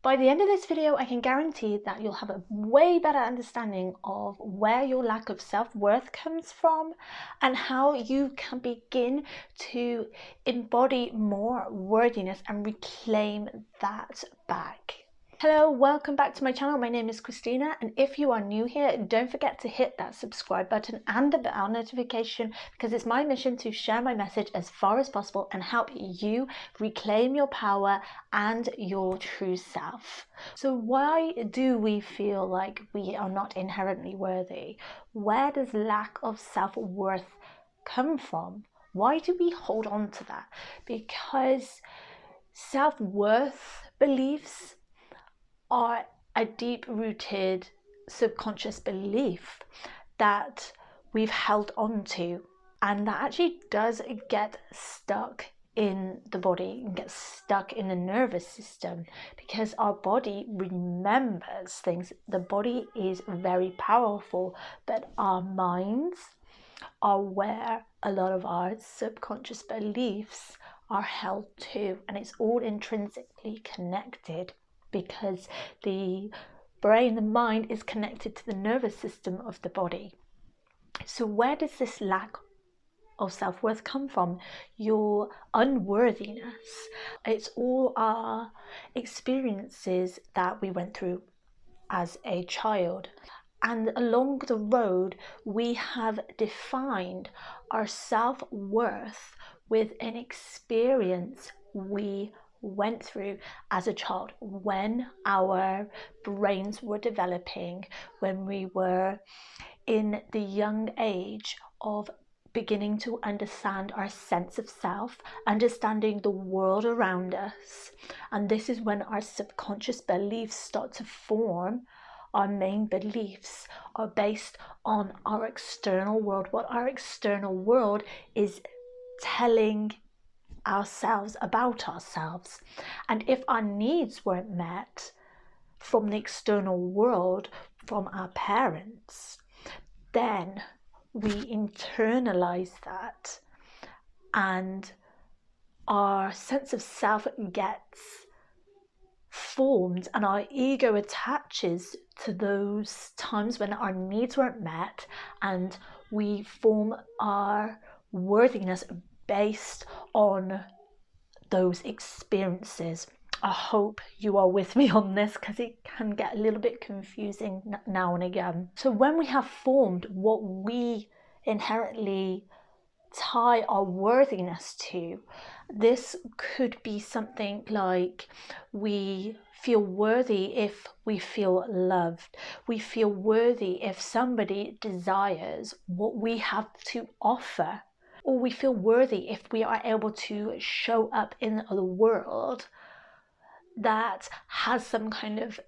By the end of this video, I can guarantee that you'll have a way better understanding of where your lack of self-worth comes from and how you can begin to embody more worthiness and reclaim that back. Hello, welcome back to my channel. My name is Christina, and if you are new here, don't forget to hit that subscribe button and the bell notification, because it's my mission to share my message as far as possible and help you reclaim your power and your true self. So why do we feel like we are not inherently worthy? Where does lack of self-worth come from? Why do we hold on to that? Because self-worth beliefs are a deep-rooted subconscious belief that we've held on to, and that actually does get stuck in the body and gets stuck in the nervous system because our body remembers things. The body is very powerful, but our minds are where a lot of our subconscious beliefs are held to, and it's all intrinsically connected, because the brain, the mind, is connected to the nervous system of the body. So where does this lack of self-worth come from? Your unworthiness. It's all our experiences that we went through as a child. And along the road, we have defined our self-worth with an experience we went through as a child, when our brains were developing, when we were in the young age of beginning to understand our sense of self, understanding the world around us. And this is when our subconscious beliefs start to form. Our main beliefs are based on our external world, what our external world is telling ourselves about ourselves. And if our needs weren't met from the external world, from our parents, then we internalize that, and our sense of self gets formed, and our ego attaches to those times when our needs weren't met, and we form our worthiness based on those experiences. I hope you are with me on this, because it can get a little bit confusing now and again. So when we have formed what we inherently tie our worthiness to, this could be something like we feel worthy if we feel loved. We feel worthy if somebody desires what we have to offer. Or we feel worthy if we are able to show up in the world that has some kind of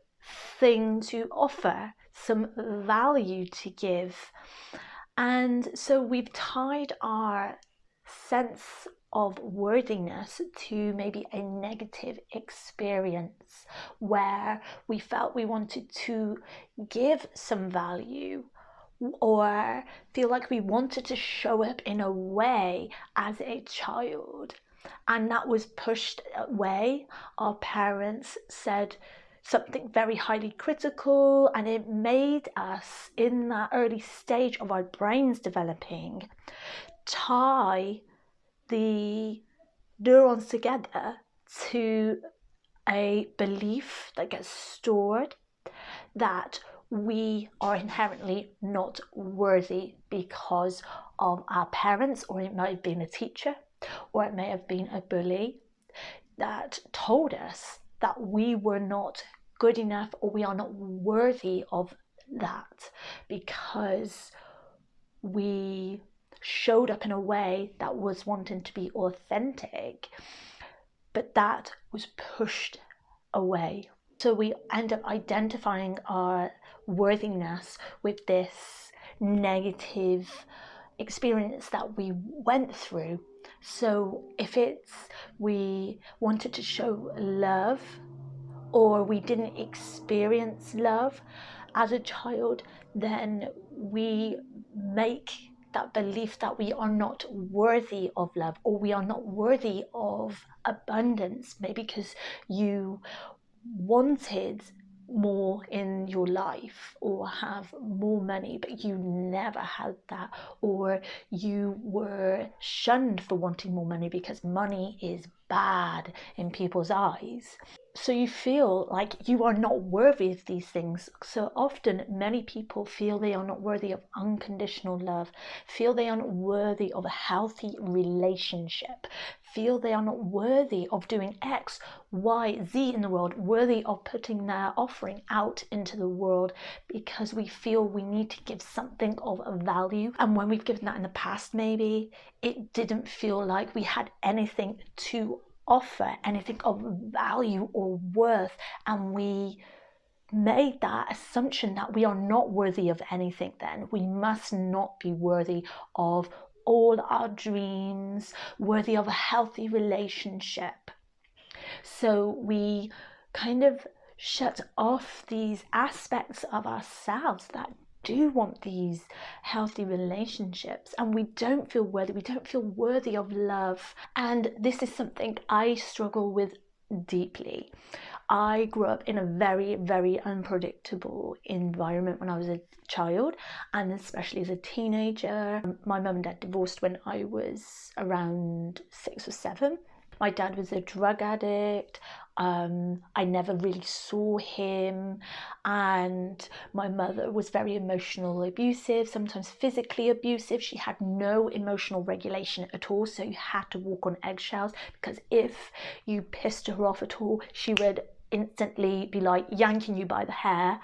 thing to offer, some value to give. And so we've tied our sense of worthiness to maybe a negative experience where we felt we wanted to give some value, or feel like we wanted to show up in a way as a child, and that was pushed away. Our parents said something very highly critical, and it made us, in that early stage of our brains developing, tie the neurons together to a belief that gets stored, that we are inherently not worthy because of our parents, or it might have been a teacher, or it may have been a bully that told us that we were not good enough, or we are not worthy of that because we showed up in a way that was wanting to be authentic, but that was pushed away. So we end up identifying our worthiness with this negative experience that we went through. So if it's we wanted to show love, or we didn't experience love as a child, then we make that belief that we are not worthy of love, or we are not worthy of abundance, maybe because you wanted more in your life or have more money, but you never had that, or you were shunned for wanting more money because money is bad in people's eyes. So you feel like you are not worthy of these things. So often many people feel they are not worthy of unconditional love, feel they are not worthy of a healthy relationship, feel they are not worthy of doing X, Y, Z in the world, worthy of putting their offering out into the world, because we feel we need to give something of value. And when we've given that in the past, maybe it didn't feel like we had anything to offer, anything of value or worth, and we made that assumption that we are not worthy of anything. Then we must not be worthy of all our dreams, worthy of a healthy relationship. So we kind of shut off these aspects of ourselves that do want these healthy relationships, and we don't feel worthy. We don't feel worthy of love. And this is something I struggle with deeply. I grew up in a very, very unpredictable environment when I was a child, and especially as a teenager. My mum and dad divorced when I was around 6 or 7. My dad was a drug addict. I never really saw him, and my mother was very emotionally abusive, sometimes physically abusive. She had no emotional regulation at all, so you had to walk on eggshells, because if you pissed her off at all, she would instantly be like yanking you by the hair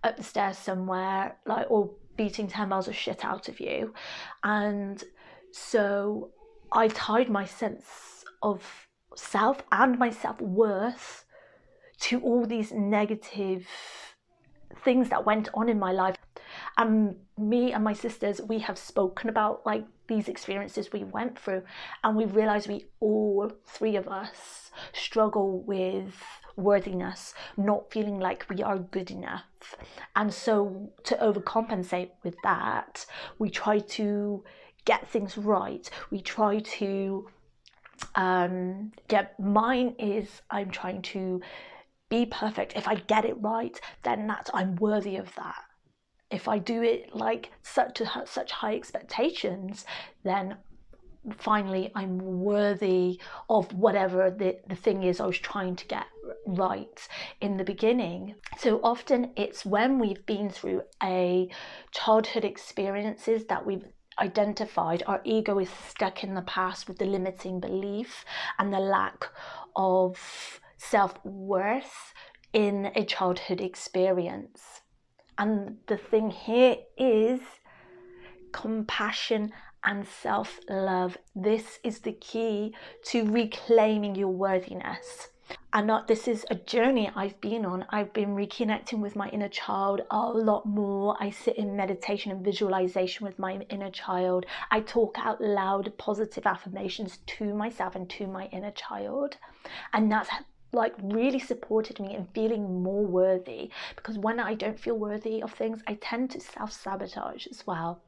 up the stairs somewhere, like, or beating 10 miles of shit out of you. And so I tied my sense of self and my self-worth to all these negative things that went on in my life. And me and my sisters, we have spoken about like these experiences we went through, and we realized we all three of us struggle with worthiness, not feeling like we are good enough. And so to overcompensate with that, we try to get things right. We try to mine is, I'm trying to be perfect. If I get it right, then I'm worthy of that. If I do it like such high expectations, then finally I'm worthy of whatever the thing is I was trying to get right in the beginning. So often it's when we've been through a childhood experiences that we've identified our ego is stuck in the past with the limiting belief and the lack of self-worth in a childhood experience. And the thing here is compassion and self-love. This is the key to reclaiming your worthiness. And this is a journey I've been on. I've been reconnecting with my inner child a lot more. I sit in meditation and visualization with my inner child. I talk out loud positive affirmations to myself and to my inner child. And that's like really supported me in feeling more worthy, because when I don't feel worthy of things, I tend to self-sabotage as well,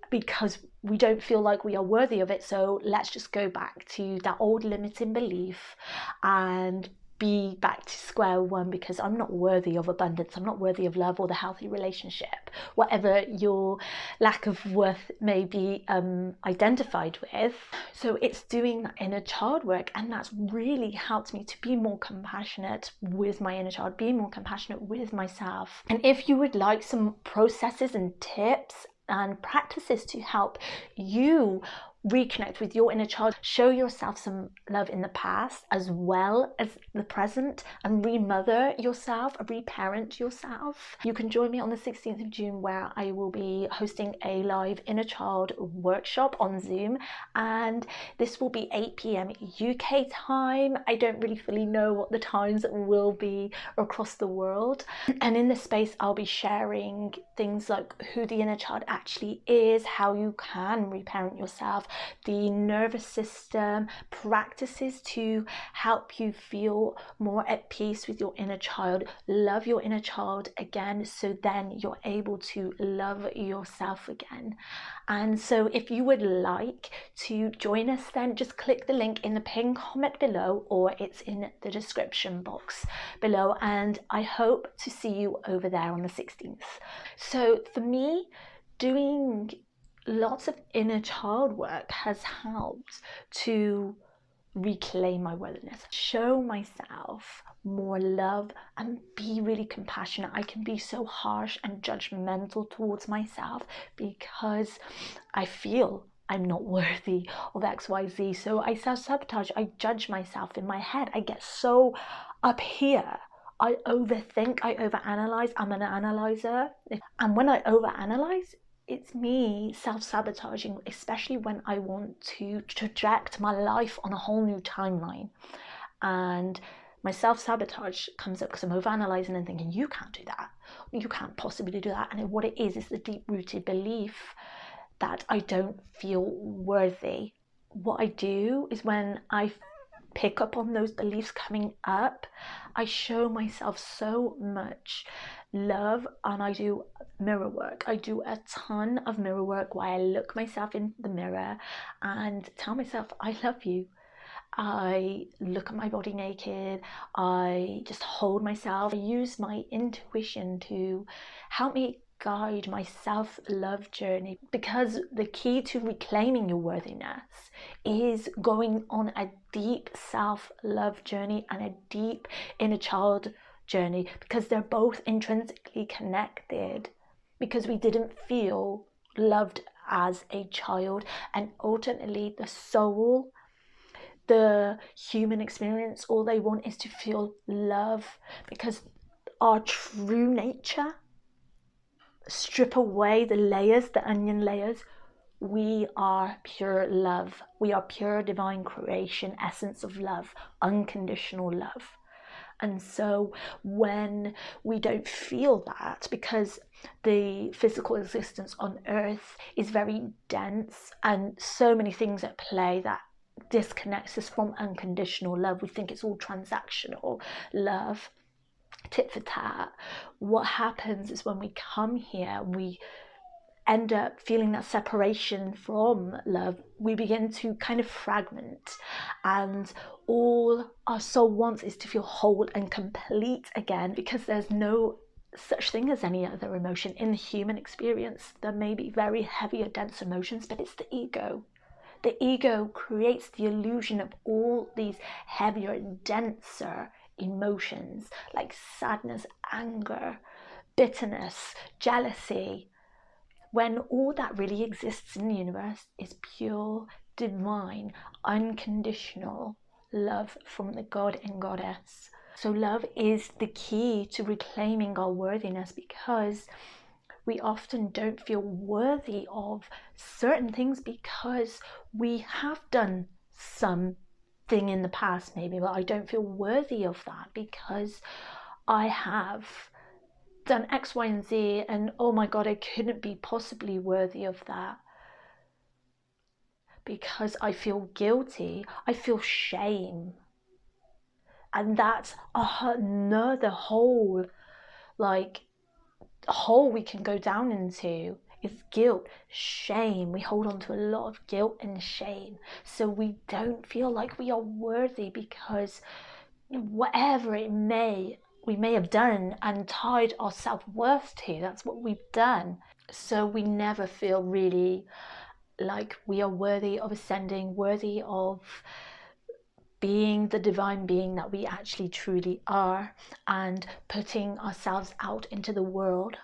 because we don't feel like we are worthy of it. So let's just go back to that old limiting belief and be back to square one, because I'm not worthy of abundance, I'm not worthy of love or the healthy relationship, whatever your lack of worth may be identified with. So it's doing that inner child work, and that's really helped me to be more compassionate with my inner child, be more compassionate with myself. And if you would like some processes and tips and practices to help you reconnect with your inner child, show yourself some love in the past as well as the present, and remother yourself, reparent yourself, you can join me on the 16th of June, where I will be hosting a live inner child workshop on Zoom, and this will be 8 p.m. UK time. I don't really fully know what the times will be across the world. And in this space, I'll be sharing things like who the inner child actually is, how you can reparent yourself, the nervous system, practices to help you feel more at peace with your inner child, love your inner child again, so then you're able to love yourself again. And so if you would like to join us, then just click the link in the pinned comment below, or it's in the description box below, and I hope to see you over there on the 16th. So for me, doing lots of inner child work has helped to reclaim my worthiness, show myself more love, and be really compassionate. I can be so harsh and judgmental towards myself because I feel I'm not worthy of XYZ. So I self-sabotage, I judge myself in my head. I get so up here. I overthink, I overanalyze. I'm an analyzer. And when I overanalyze, it's me self-sabotaging, especially when I want to project my life on a whole new timeline. And my self-sabotage comes up because I'm overanalyzing and thinking, you can't do that. You can't possibly do that. And what it is the deep-rooted belief that I don't feel worthy. What I do is when I pick up on those beliefs coming up, I show myself so much love, and I do mirror work. I do a ton of mirror work where I look myself in the mirror and tell myself I love you. I look at my body naked, I just hold myself. I use my intuition to help me guide my self-love journey, because the key to reclaiming your worthiness is going on a deep self-love journey and a deep inner child journey, because they're both intrinsically connected, because we didn't feel loved as a child, and ultimately the soul, the human experience, all they want is to feel love, because our true nature, strip away the layers, the onion layers, we are pure love. We are pure divine creation, essence of love, unconditional love. And so when we don't feel that, because the physical existence on earth is very dense and so many things at play that disconnects us from unconditional love, we think it's all transactional love, tit for tat. What happens is when we come here, we end up feeling that separation from love. We begin to kind of fragment, and all our soul wants is to feel whole and complete again, because there's no such thing as any other emotion in the human experience. There may be very heavy or dense emotions, but it's the ego. The ego creates the illusion of all these heavier and denser emotions like sadness, anger, bitterness, jealousy, when all that really exists in the universe is pure, divine, unconditional love from the God and Goddess. So love is the key to reclaiming our worthiness, because we often don't feel worthy of certain things because we have done something in the past maybe, but I don't feel worthy of that because I have done X, Y, and Z, and oh my God, I couldn't be possibly worthy of that because I feel guilty, I feel shame. And that's another hole we can go down into, is guilt, shame. We hold on to a lot of guilt and shame, so we don't feel like we are worthy, because whatever we may have done and tied our self-worth to, that's what we've done. So we never feel really like we are worthy of ascending, worthy of being the divine being that we actually truly are, and putting ourselves out into the world.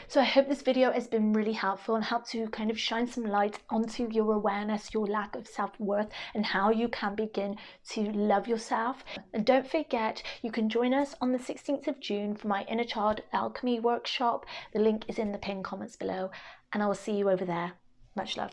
So I hope this video has been really helpful and helped to kind of shine some light onto your awareness, your lack of self-worth, and how you can begin to love yourself. And don't forget, you can join us on the 16th of June for my Inner Child Alchemy workshop. The link is in the pinned comments below, and I will see you over there. Much love.